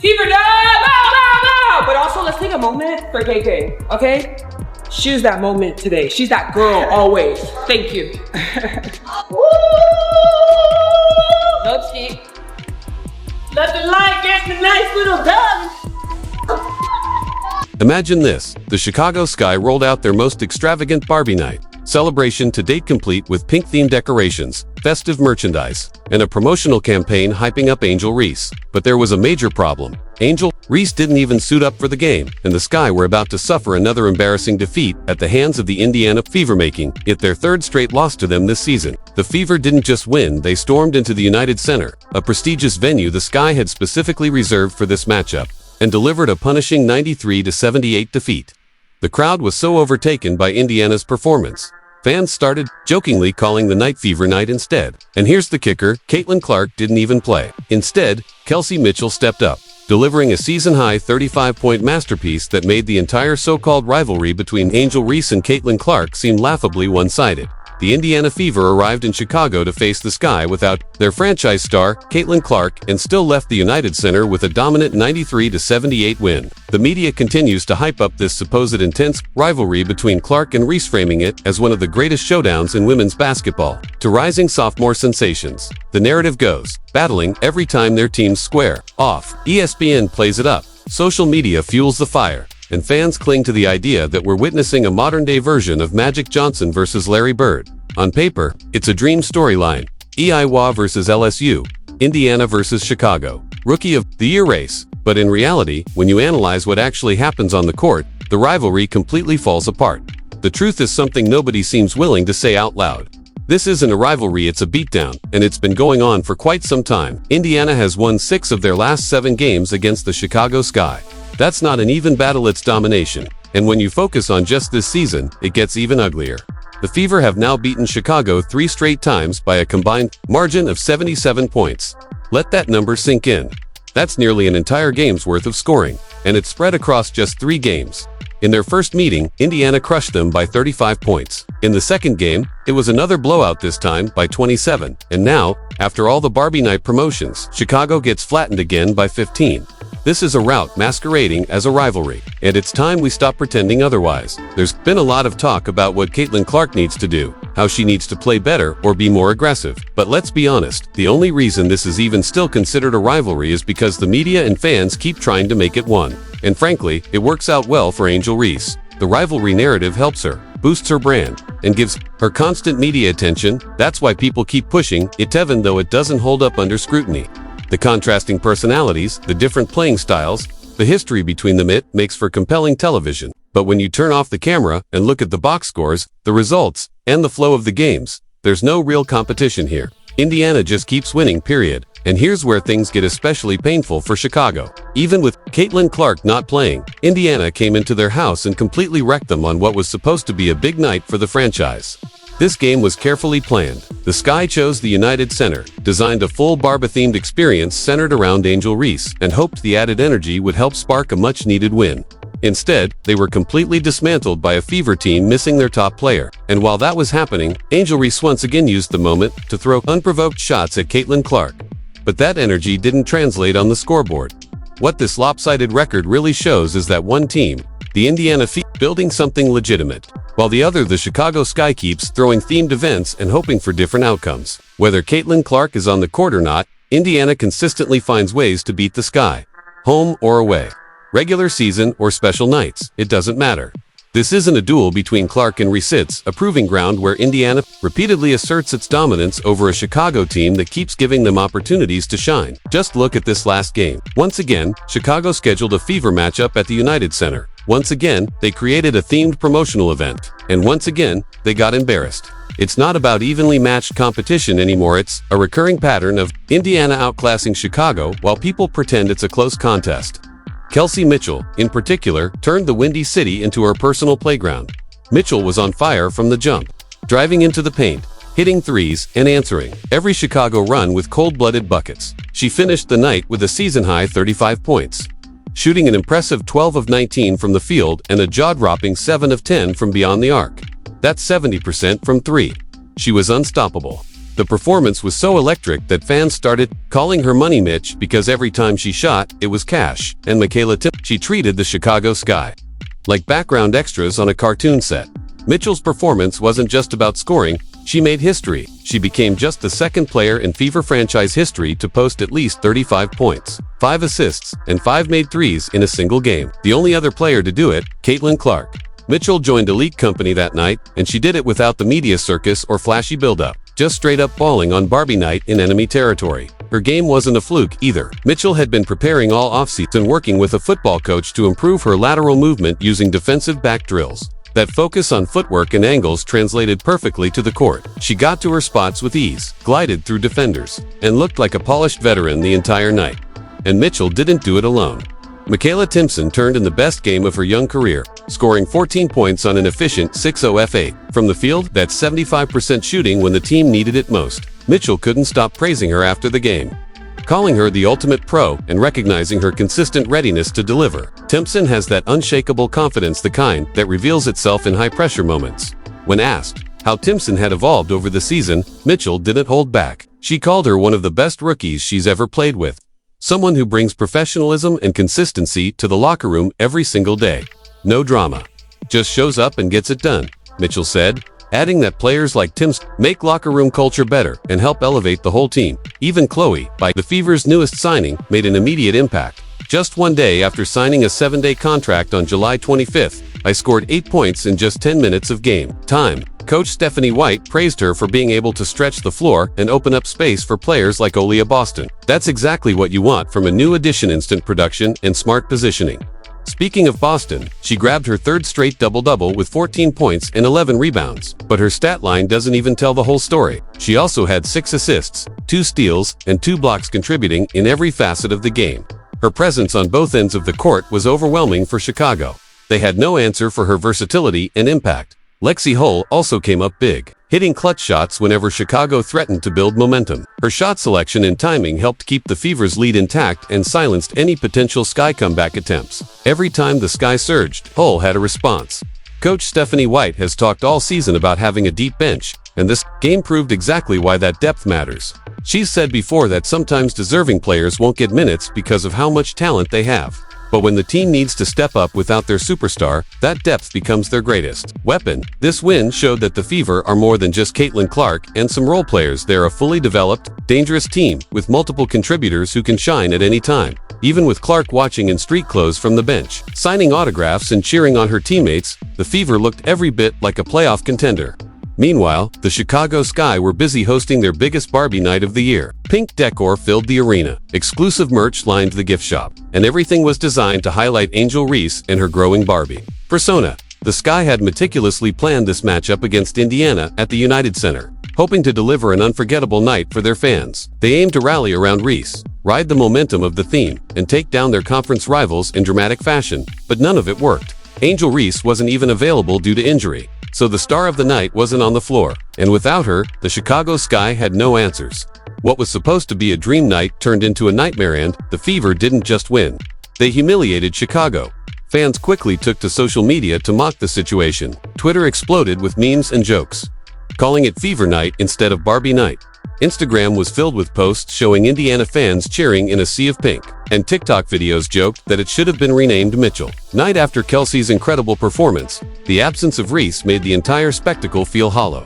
Fever down! But also, let's take a moment for KK, okay? She's that moment today. She's that girl always. Thank you. No cheat. Let the light get the nice little dog. Imagine this. The Chicago Sky rolled out their most extravagant Barbie night. Celebration to date complete with pink-themed decorations, festive merchandise, and a promotional campaign hyping up Angel Reese. But there was a major problem. Reese didn't even suit up for the game, and the Sky were about to suffer another embarrassing defeat at the hands of the Indiana Fever, making it their third straight loss to them this season. The Fever didn't just win, they stormed into the United Center, a prestigious venue the Sky had specifically reserved for this matchup, and delivered a punishing 93-78 defeat. The crowd was so overtaken by Indiana's performance, fans started jokingly calling the night Fever Night instead. And here's the kicker, Caitlin Clark didn't even play. Instead, Kelsey Mitchell stepped up, delivering a season-high 35-point masterpiece that made the entire so-called rivalry between Angel Reese and Caitlin Clark seem laughably one-sided. The Indiana Fever arrived in Chicago to face the Sky without their franchise star, Caitlin Clark, and still left the United Center with a dominant 93-78 win. The media continues to hype up this supposed intense rivalry between Clark and Reese, framing it as one of the greatest showdowns in women's basketball. To rising sophomore sensations, the narrative goes, battling every time their teams square off. ESPN plays it up, social media fuels the fire, and fans cling to the idea that we're witnessing a modern-day version of Magic Johnson versus Larry Bird. On paper, it's a dream storyline. Iowa versus LSU, Indiana versus Chicago, Rookie of the Year race. But in reality, when you analyze what actually happens on the court, the rivalry completely falls apart. The truth is something nobody seems willing to say out loud. This isn't a rivalry, it's a beatdown, and it's been going on for quite some time. Indiana has won 6 of their last 7 games against the Chicago Sky. That's not an even battle, it's domination. And when you focus on just this season, it gets even uglier. The Fever have now beaten Chicago 3 straight times by a combined margin of 77 points. Let that number sink in. That's nearly an entire game's worth of scoring, and it's spread across just 3 games. In their first meeting, Indiana crushed them by 35 points. In the second game, it was another blowout, this time by 27. And now, after all the Barbie night promotions, Chicago gets flattened again by 15. This is a rout masquerading as a rivalry, and it's time we stop pretending otherwise. There's been a lot of talk about what Caitlin Clark needs to do, how she needs to play better or be more aggressive. But let's be honest, the only reason this is even still considered a rivalry is because the media and fans keep trying to make it one. And frankly, it works out well for Angel Reese. The rivalry narrative helps her, boosts her brand, and gives her constant media attention. That's why people keep pushing it, even though it doesn't hold up under scrutiny. The contrasting personalities, the different playing styles, the history between them, it makes for compelling television. But when you turn off the camera and look at the box scores, the results, and the flow of the games, there's no real competition here. Indiana just keeps winning, period. And here's where things get especially painful for Chicago. Even with Caitlin Clark not playing, Indiana came into their house and completely wrecked them on what was supposed to be a big night for the franchise. This game was carefully planned. The Sky chose the United Center, designed a full Barbie-themed experience centered around Angel Reese, and hoped the added energy would help spark a much-needed win. Instead, they were completely dismantled by a Fever team missing their top player. And while that was happening, Angel Reese once again used the moment to throw unprovoked shots at Caitlin Clark. But that energy didn't translate on the scoreboard. What this lopsided record really shows is that one team, the Indiana Fever, building something legitimate, while the other, the Chicago Sky, keeps throwing themed events and hoping for different outcomes. Whether Caitlin Clark is on the court or not, Indiana consistently finds ways to beat the Sky. Home or away, regular season or special nights, it doesn't matter. This isn't a duel between Clark and Reese, it's a proving ground where Indiana repeatedly asserts its dominance over a Chicago team that keeps giving them opportunities to shine. Just look at this last game. Once again, Chicago scheduled a Fever matchup at the United Center. Once again, they created a themed promotional event. And once again, they got embarrassed. It's not about evenly matched competition anymore, it's a recurring pattern of Indiana outclassing Chicago while people pretend it's a close contest. Kelsey Mitchell, in particular, turned the Windy City into her personal playground. Mitchell was on fire from the jump, driving into the paint, hitting threes, and answering every Chicago run with cold-blooded buckets. She finished the night with a season-high 35 points, shooting an impressive 12 of 19 from the field and a jaw-dropping 7 of 10 from beyond the arc. That's 70% from 3. She was unstoppable. The performance was so electric that fans started calling her Money Mitch because every time she shot, it was cash. And Michaela she treated the Chicago Sky like background extras on a cartoon set. Mitchell's performance wasn't just about scoring, she made history. She became just the second player in Fever franchise history to post at least 35 points, 5 assists, and 5 made threes in a single game. The only other player to do it, Caitlin Clark. Mitchell joined Elite Company that night, and she did it without the media circus or flashy build-up, just straight-up balling on Barbie night in enemy territory. Her game wasn't a fluke either. Mitchell had been preparing all offseason working with a football coach to improve her lateral movement using defensive back drills. That focus on footwork and angles translated perfectly to the court. She got to her spots with ease, glided through defenders, and looked like a polished veteran the entire night. And Mitchell didn't do it alone. Michaela Timpson turned in the best game of her young career, scoring 14 points on an efficient 6-0 F8. From the field, that's 75% shooting when the team needed it most. Mitchell couldn't stop praising her after the game, calling her the ultimate pro and recognizing her consistent readiness to deliver. Timpson has that unshakable confidence, the kind that reveals itself in high-pressure moments. When asked how Timpson had evolved over the season, Mitchell didn't hold back. She called her one of the best rookies she's ever played with. Someone who brings professionalism and consistency to the locker room every single day. No drama. Just shows up and gets it done, Mitchell said, adding that players like Timpson make locker room culture better and help elevate the whole team. Even Chloe, by the Fever's newest signing, made an immediate impact. Just one day after signing a 7-day contract on July 25th, I scored 8 points in just 10 minutes of game time. Coach Stephanie White praised her for being able to stretch the floor and open up space for players like Aaliyah Boston. That's exactly what you want from a new addition: instant production and smart positioning. Speaking of Boston, she grabbed her third straight double-double with 14 points and 11 rebounds. But her stat line doesn't even tell the whole story. She also had 6 assists, 2 steals, and 2 blocks, contributing in every facet of the game. Her presence on both ends of the court was overwhelming for Chicago. They had no answer for her versatility and impact. Lexi Hull also came up big, hitting clutch shots whenever Chicago threatened to build momentum. Her shot selection and timing helped keep the Fever's lead intact and silenced any potential Sky comeback attempts. Every time the Sky surged, Hull had a response. Coach Stephanie White has talked all season about having a deep bench, and this game proved exactly why that depth matters. She's said before that sometimes deserving players won't get minutes because of how much talent they have. But when the team needs to step up without their superstar, that depth becomes their greatest weapon. This win showed that the Fever are more than just Caitlin Clark and some role players. They're a fully developed, dangerous team with multiple contributors who can shine at any time. Even with Clark watching in street clothes from the bench, signing autographs and cheering on her teammates, the Fever looked every bit like a playoff contender. Meanwhile, the Chicago Sky were busy hosting their biggest Barbie night of the year. Pink decor filled the arena, exclusive merch lined the gift shop, and everything was designed to highlight Angel Reese and her growing Barbie persona. The Sky had meticulously planned this matchup against Indiana at the United Center, hoping to deliver an unforgettable night for their fans. They aimed to rally around Reese, ride the momentum of the theme, and take down their conference rivals in dramatic fashion, but none of it worked. Angel Reese wasn't even available due to injury, so the star of the night wasn't on the floor, and without her, the Chicago Sky had no answers. What was supposed to be a dream night turned into a nightmare, and the Fever didn't just win. They humiliated Chicago. Fans quickly took to social media to mock the situation. Twitter exploded with memes and jokes, calling it Fever Night instead of Barbie Night. Instagram was filled with posts showing Indiana fans cheering in a sea of pink, and TikTok videos joked that it should have been renamed Mitchell Night after Kelsey's incredible performance. The absence of Reese made the entire spectacle feel hollow.